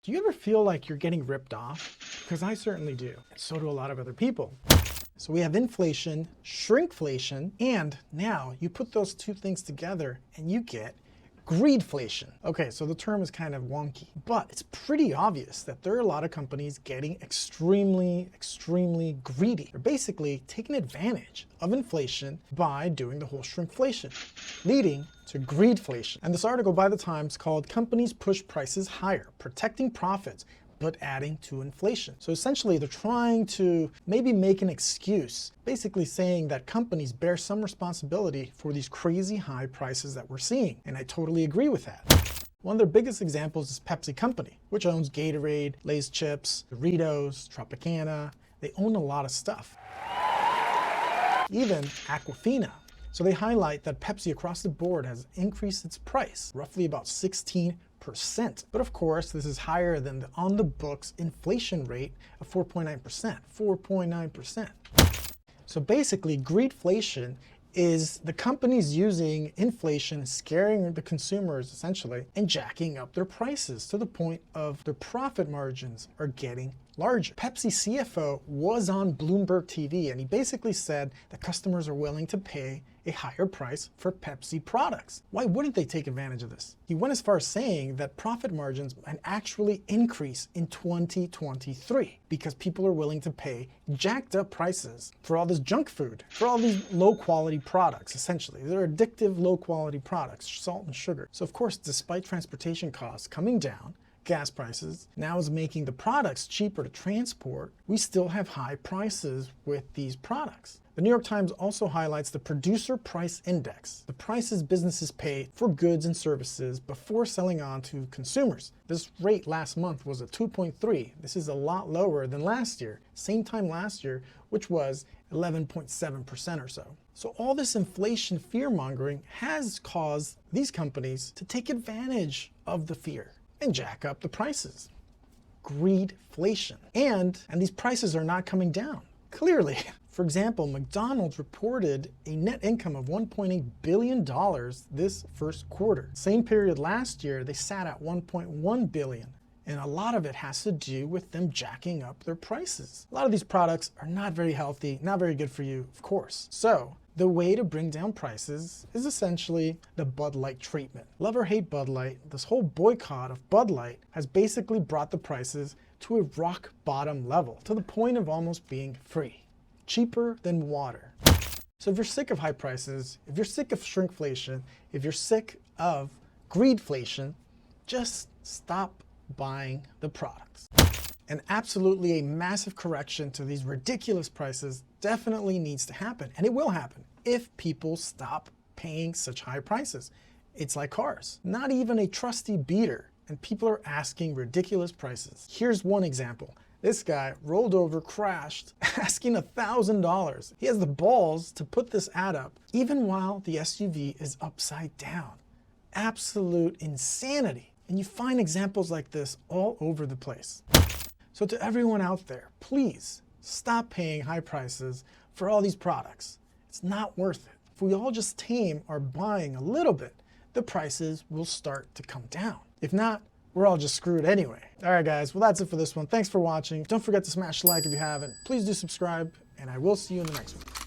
Do you ever feel like you're getting ripped off? Because I certainly do. So do a lot of other people. So we have inflation, shrinkflation, and now you put those two things together and you get greedflation. Okay, so the term is kind of wonky, but it's pretty obvious that there are a lot of companies getting extremely greedy. They're basically taking advantage of inflation by doing the whole shrinkflation, leading to greedflation. And this article by the Times called "Companies Push Prices Higher, Protecting Profits, but adding to inflation." So essentially they're trying to maybe make an excuse, basically saying that companies bear some responsibility for these crazy high prices that we're seeing. And I totally agree with that. One of their biggest examples is Pepsi Company, which owns Gatorade, Lay's chips, Doritos, Tropicana. They own a lot of stuff. Even Aquafina. So they highlight that Pepsi across the board has increased its price, roughly about 16%. But of course, this is higher than the on-the-books inflation rate of 4.9%, 4.9%. So basically, greedflation is the companies using inflation, scaring the consumers essentially, and jacking up their prices to the point of their profit margins are getting larger. Pepsi CFO was on Bloomberg TV and he basically said that customers are willing to pay a higher price for Pepsi products. Why wouldn't they take advantage of this? He went as far as saying that profit margins might actually increase in 2023 because people are willing to pay jacked up prices for all this junk food, for all these low quality products, essentially. They're addictive, low quality products, salt and sugar. So of course, despite transportation costs coming down, gas prices now is making the products cheaper to transport, we still have high prices with these products. The New York Times also highlights the Producer Price Index, the prices businesses pay for goods and services before selling on to consumers. This rate last month was at 2.3. This is a lot lower than last year, same time last year, which was 11.7% or so. So all this inflation fear-mongering has caused these companies to take advantage of the fear and jack up the prices. Greedflation. And these prices are not coming down, clearly. For example, McDonald's reported a net income of $1.8 billion this first quarter. Same period last year, they sat at $1.1 billion. And a lot of it has to do with them jacking up their prices. A lot of these products are not very healthy, not very good for you, of course. So the way to bring down prices is essentially the Bud Light treatment. Love or hate Bud Light, this whole boycott of Bud Light has basically brought the prices to a rock bottom level, to the point of almost being free. Cheaper than water. So if you're sick of high prices, if you're sick of shrinkflation, if you're sick of greedflation, just stop buying the products. And absolutely a massive correction to these ridiculous prices definitely needs to happen. And it will happen if people stop paying such high prices. It's like cars, not even a trusty beater, and people are asking ridiculous prices. Here's one example. This guy rolled over, crashed, asking $1,000. He has the balls to put this ad up, even while the SUV is upside down. Absolute insanity. And you find examples like this all over the place. So to everyone out there, please stop paying high prices for all these products. It's not worth it. If we all just tame our buying a little bit, the prices will start to come down. If not, we're all just screwed anyway. All right, guys, well, that's it for this one. Thanks for watching. Don't forget to smash the like if you haven't. Please do subscribe, and I will see you in the next one.